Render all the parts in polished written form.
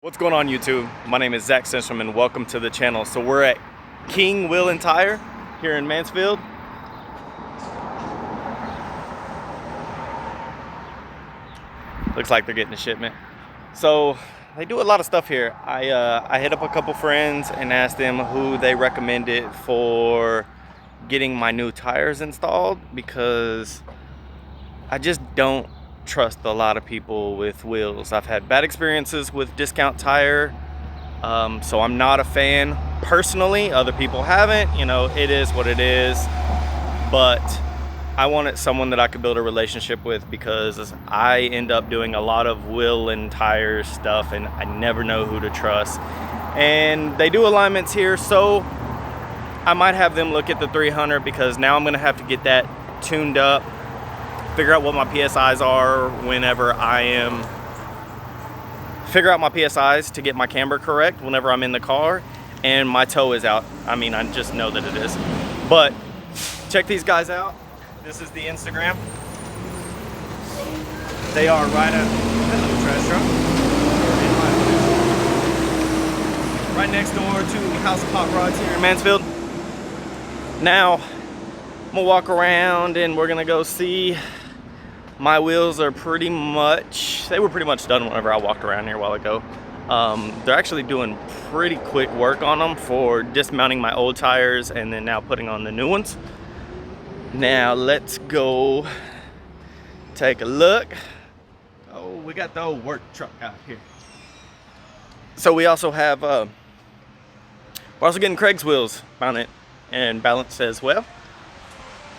What's going on YouTube? My name is Zack Stenstrom and welcome to the channel. So we're at King Wheel and Tire here in Mansfield. Looks like they're getting a shipment. So they do a lot of stuff here. I hit up a couple friends and asked them who they recommended for getting my new tires installed, because I just don't trust a lot of people with wheels. I've had bad experiences with Discount Tire, so I'm not a fan personally. Other people haven't, you know, it is what it is, but I wanted someone that I could build a relationship with, because I end up doing a lot of wheel and tire stuff and I never know who to trust. And they do alignments here, so I might have them look at the 300, because now I'm gonna have to get that tuned up, figure out what my PSIs are whenever I am, figure out my PSIs to get my camber correct whenever I'm in the car, and my toe is out. I mean, I just know that it is. But check these guys out. This is the Instagram. They are right at, hello trash truck, right next door to House of Hot Rods here in Mansfield. Now, I'm gonna walk around and we're gonna go see. My wheels are pretty much, they were pretty much done whenever I walked around here a while ago. They're actually doing pretty quick work on them for dismounting my old tires and then now putting on the new ones. Now let's go take a look. Oh, we got the old work truck out here. So we also have, we're also getting Craigs wheels mounted and balanced as well.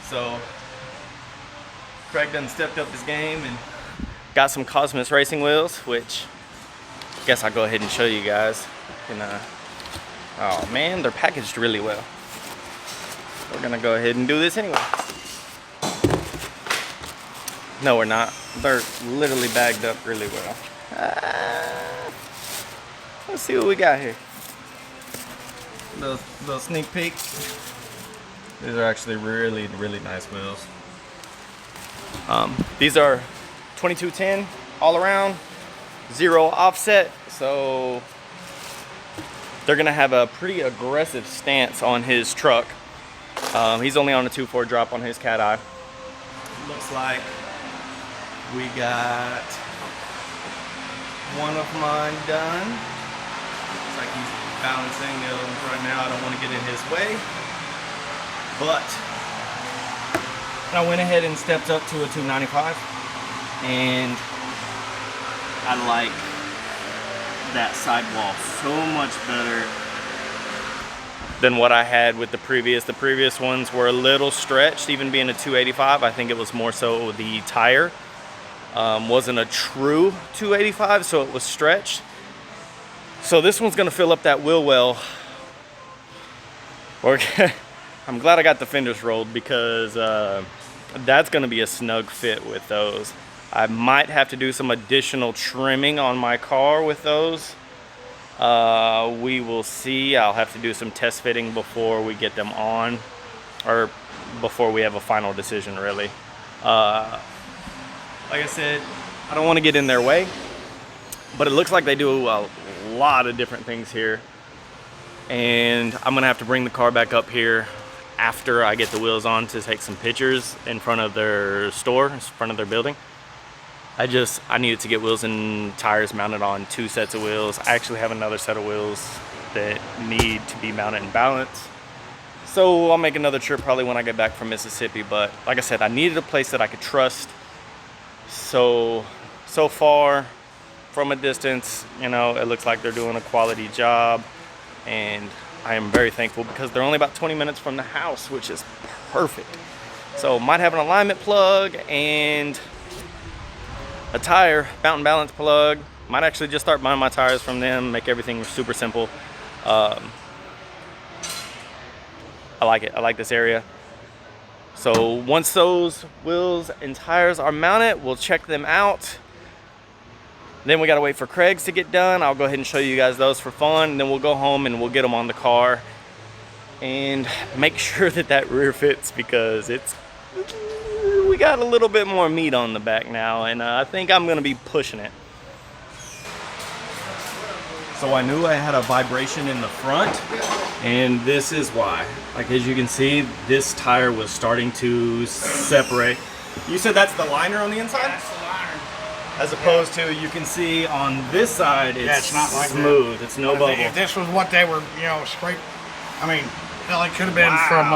So Craig done stepped up his game and got some Cosmis racing wheels, which I guess I'll go ahead and show you guys. And, oh man, they're packaged really well. We're gonna go ahead and do this anyway. No, we're not. They're literally bagged up really well. Let's see what we got here. Little sneak peek. These are actually really, really nice wheels. These are 2210 all around, 0 offset, so they're gonna have a pretty aggressive stance on his truck. He's only on a 2.4 drop on his cat eye. Looks like we got one of mine done. Looks like he's balancing the other one right now. I don't want to get in his way, but I went ahead and stepped up to a 295, and I like that sidewall so much better than what I had with the previous. The previous ones were a little stretched, even being a 285. I think it was more so the tire wasn't a true 285, so it was stretched. So this one's gonna fill up that wheel well. I'm glad I got the fenders rolled, because that's going to be a snug fit with those. I might have to do some additional trimming on my car with those. We will see. I'll have to do some test fitting before we get them on, or before we have a final decision, really. Like I said, I don't want to get in their way, but it looks like they do a lot of different things here. And I'm going to have to bring the car back up here after I get the wheels on to take some pictures in front of their store, in front of their building. I needed to get wheels and tires mounted on 2 sets of wheels. I actually have another set of wheels that need to be mounted and balanced. So I'll make another trip probably when I get back from Mississippi. But like I said, I needed a place that I could trust. So far from a distance, you know, it looks like they're doing a quality job. And I am very thankful, because they're only about 20 minutes from the house, which is perfect. So might have an alignment plug and a tire mount and balance plug. Might actually just start buying my tires from them, make everything super simple. I like it. I like this area. So once those wheels and tires are mounted, we'll check them out. Then we gotta wait for Craigs to get done. I'll go ahead and show you guys those for fun. Then we'll go home and we'll get them on the car and make sure that that rear fits, because we got a little bit more meat on the back now, and I think I'm gonna be pushing it. So I knew I had a vibration in the front, and this is why. Like, as you can see, this tire was starting to separate. You said that's the liner on the inside? That's the liner. As opposed to, you can see on this side, it's not like smooth. that. It's no bubble. If this was what they were, you know, scrape, I mean, hell, it could have been from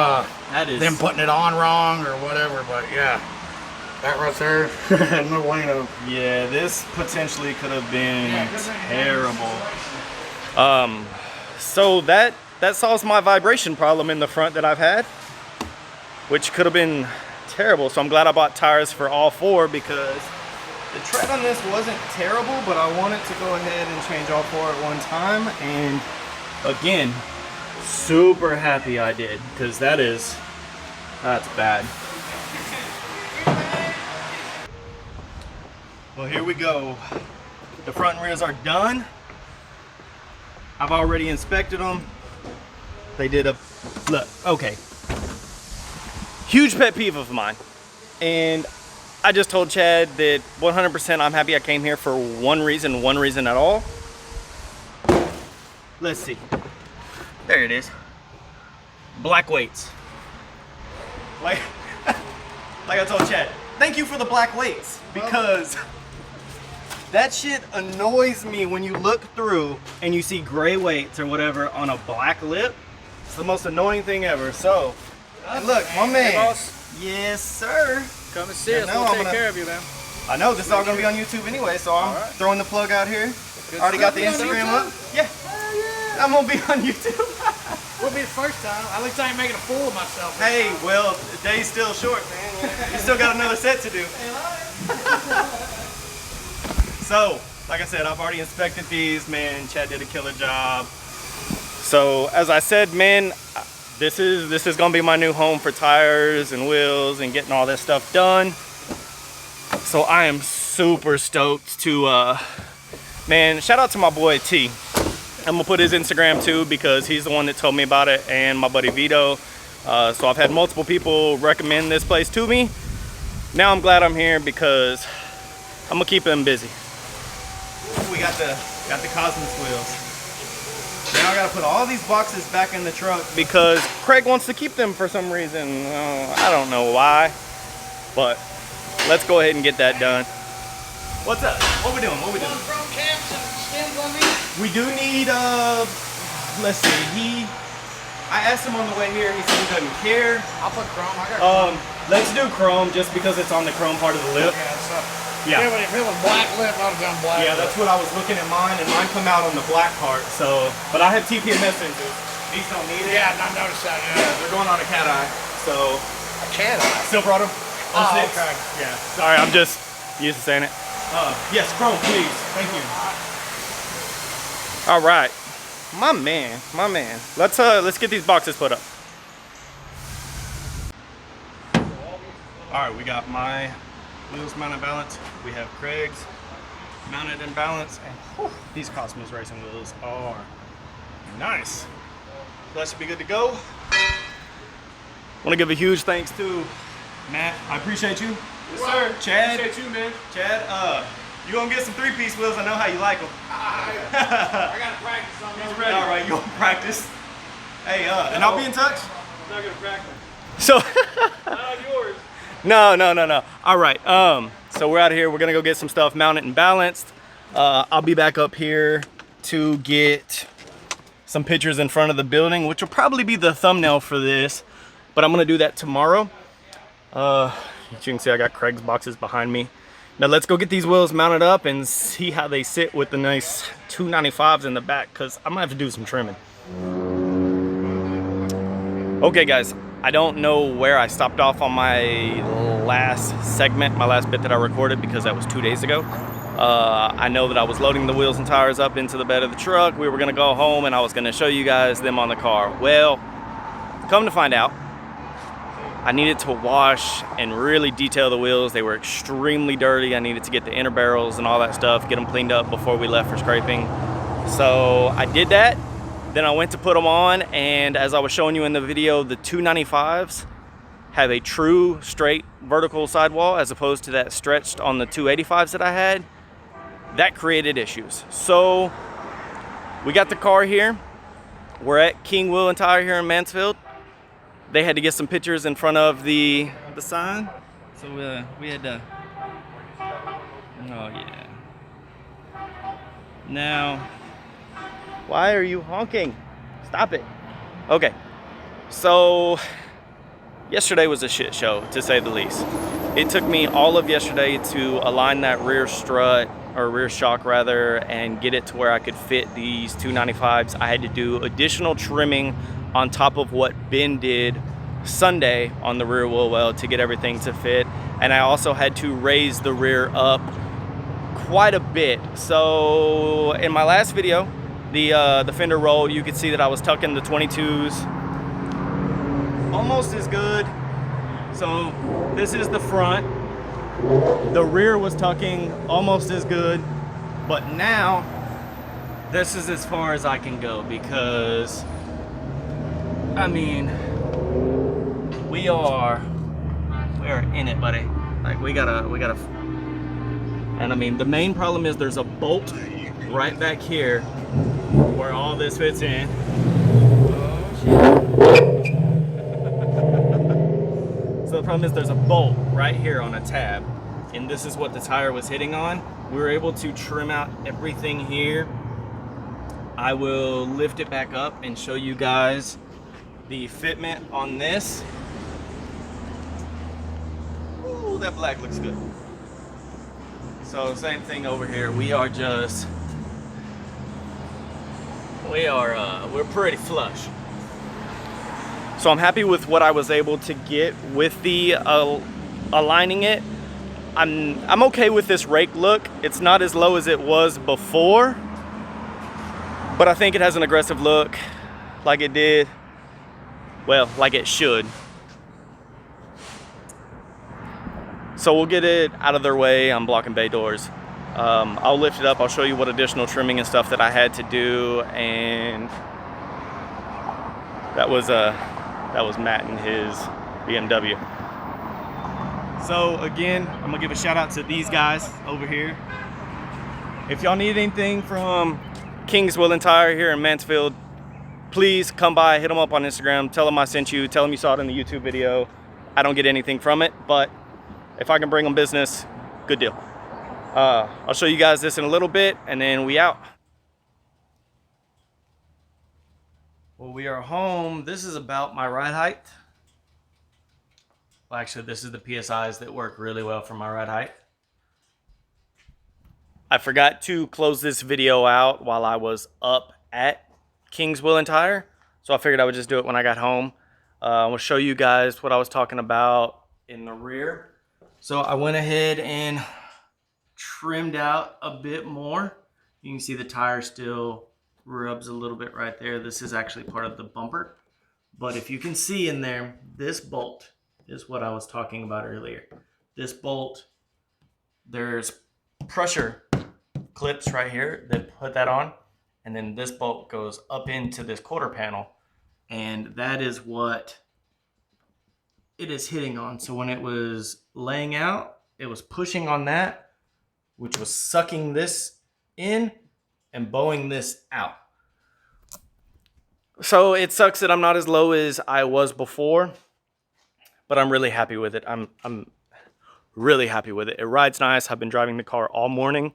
that is... them putting it on wrong or whatever, but yeah. That right there, no way to... Yeah, this potentially could have been terrible. So that solves my vibration problem in the front that I've had, which could have been terrible. So I'm glad I bought tires for all four, because the tread on this wasn't terrible, but I wanted to go ahead and change all four at one time. And again, super happy I did, because that's bad. Well, here we go. The front and rears are done. I've already inspected them. They did a, look, okay. Huge pet peeve of mine. And I just told Chad that 100% I'm happy I came here for one reason at all. Let's see. There it is. Black weights. Like I told Chad, thank you for the black weights, because that shit annoys me when you look through and you see gray weights or whatever on a black lip. It's the most annoying thing ever. So, and look, my man. Hey, boss. Yes, sir. Come and see us. We'll take care of you, man. I know this is all gonna be on YouTube anyway, so I'm throwing the plug out here. Already got the Instagram up. Yeah. I'm gonna be on YouTube. Will be the first time. At least I ain't making a fool of myself. Hey, well, the day's still short, man. You still got another set to do. So, like I said, I've already inspected these, man. Chad did a killer job. So, as I said, man, this is gonna be my new home for tires and wheels and getting all this stuff done. So I am super stoked to, man, shout out to my boy T. I'm gonna put his Instagram too, because he's the one that told me about it, and my buddy Vito. So I've had multiple people recommend this place to me. Now I'm glad I'm here, because I'm gonna keep them busy. Ooh, we got the Cosmis wheels. Now I gotta put all these boxes back in the truck, because Craig wants to keep them for some reason. I don't know why, but let's go ahead and get that done. What's up? What we doing? Chrome caps and stems on these? We do need, let's see, I asked him on the way here, he said he doesn't care. I'll put chrome. I got chrome. Let's do chrome, just because it's on the chrome part of the lip. Yeah, but if it was black lip, I would have done black. Yeah, that's what I was looking at mine, and mine come out on the black part. So, but I have TPMS sensors. These don't need it. Yeah, I noticed that. Yeah, they're going on a cat eye. So A cat eye? Silverado. Oh, okay. Yeah. Sorry, I'm just used to saying it. Yes, chrome, please. Thank you. All right, my man. Let's get these boxes put up. All right, we got my wheels mounted balance. We have Craigs mounted in balance, and whew, these Cosmis racing wheels are nice. That should be good to go. Want to give a huge thanks to Matt. I appreciate you. Yes, sir. Chad. Appreciate you, man. Chad, you gonna get some 3-piece wheels. I know how you like them. I gotta practice on these. Ready. All right, you gonna practice? Hey, and I'll be in touch. I'm not gonna practice. So. Not yours. No. All right. So we're out of here. We're gonna go get some stuff mounted and balanced. I'll be back up here to get some pictures in front of the building, which will probably be the thumbnail for this, but I'm gonna do that tomorrow. As you can see, I got Craig's boxes behind me. Now let's go get these wheels mounted up and see how they sit with the nice 295s in the back, because I'm gonna have to do some trimming. Okay guys, I don't know where I stopped off on my last segment, my last bit that I recorded, because that was 2 days ago. I know that I was loading the wheels and tires up into the bed of the truck. We were gonna go home and I was gonna show you guys them on the car. Well, come to find out, I needed to wash and really detail the wheels. They were extremely dirty. I needed to get the inner barrels and all that stuff, get them cleaned up before we left for scraping. So I did that. Then I went to put them on, and as I was showing you in the video, the 295s have a true straight vertical sidewall as opposed to that stretched on the 285s that I had. That created issues. So we got the car here. We're at King Wheel and Tire here in Mansfield. They had to get some pictures in front of the sign, so we had to. Oh yeah. Now, why are you honking? Stop it. Okay, so yesterday was a shit show, to say the least. It took me all of yesterday to align that rear strut, or rear shock rather, and get it to where I could fit these 295s. I had to do additional trimming on top of what Ben did Sunday on the rear wheel well to get everything to fit. And I also had to raise the rear up quite a bit. So in my last video, the fender roll, you could see that I was tucking the 22s almost as good. So this is the front. The rear was tucking almost as good, but now this is as far as I can go, because I mean, we are in it, buddy. Like we gotta, and I mean, the main problem is there's a bolt right back here where all this fits in. So the problem is there's a bolt right here on a tab, and this is what the tire was hitting on. We were able to trim out everything here. I will lift it back up and show you guys the fitment on this. Ooh, that black looks good. So same thing over here. We're pretty flush. So I'm happy with what I was able to get with the aligning it. I'm okay with this rake look. It's not as low as it was before, but I think it has an aggressive look, like it did, well, like it should. So we'll get it out of their way. I'm blocking bay doors. I'll lift it up. I'll show you what additional trimming and stuff that I had to do, and that was Matt and his BMW. So again, I'm gonna give a shout out to these guys over here. If y'all need anything from King's Wheel and Tire here in Mansfield, please come by, hit them up on Instagram, tell them I sent you, tell them you saw it in the YouTube video. I don't get anything from it, but if I can bring them business, good deal. I'll show you guys this in a little bit, and then we out. Well, we are home. This is about my ride height. Well, actually, this is the PSIs that work really well for my ride height. I forgot to close this video out while I was up at King's Wheel and Tire, so I figured I would just do it when I got home. I will show you guys what I was talking about in the rear. So I went ahead and trimmed out a bit more. You can see the tire still rubs a little bit right there. This is actually part of the bumper, but if you can see in there, this bolt is what I was talking about earlier. This bolt, there's pressure clips right here that put that on, and then this bolt goes up into this quarter panel, and that is what it is hitting on. So when it was laying out, it was pushing on that, which was sucking this in and bowing this out. So it sucks that I'm not as low as I was before, but I'm really happy with it. I'm really happy with it. It rides nice. I've been driving the car all morning,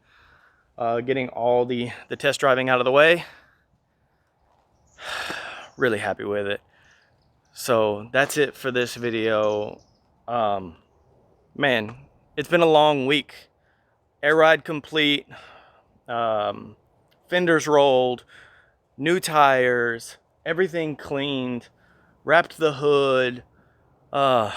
getting all the test driving out of the way. Really happy with it. So that's it for this video. Man, it's been a long week. Air ride complete, fenders rolled, new tires, everything cleaned, wrapped the hood. I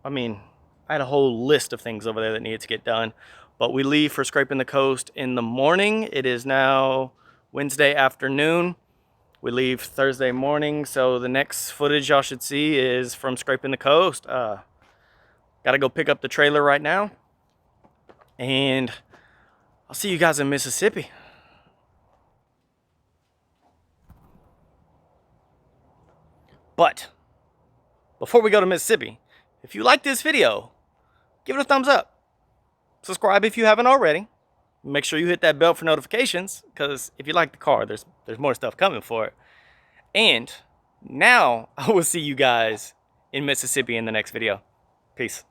mean, I had a whole list of things over there that needed to get done, but we leave for Scraping the Coast in the morning. It is now Wednesday afternoon. We leave Thursday morning, so the next footage y'all should see is from Scraping the Coast. Gotta go pick up the trailer right now, and I'll see you guys in Mississippi. But before we go to Mississippi, if you like this video, give it a thumbs up. Subscribe if you haven't already. Make sure you hit that bell for notifications, because if you like the car, there's more stuff coming for it. And now I will see you guys in Mississippi in the next video. Peace.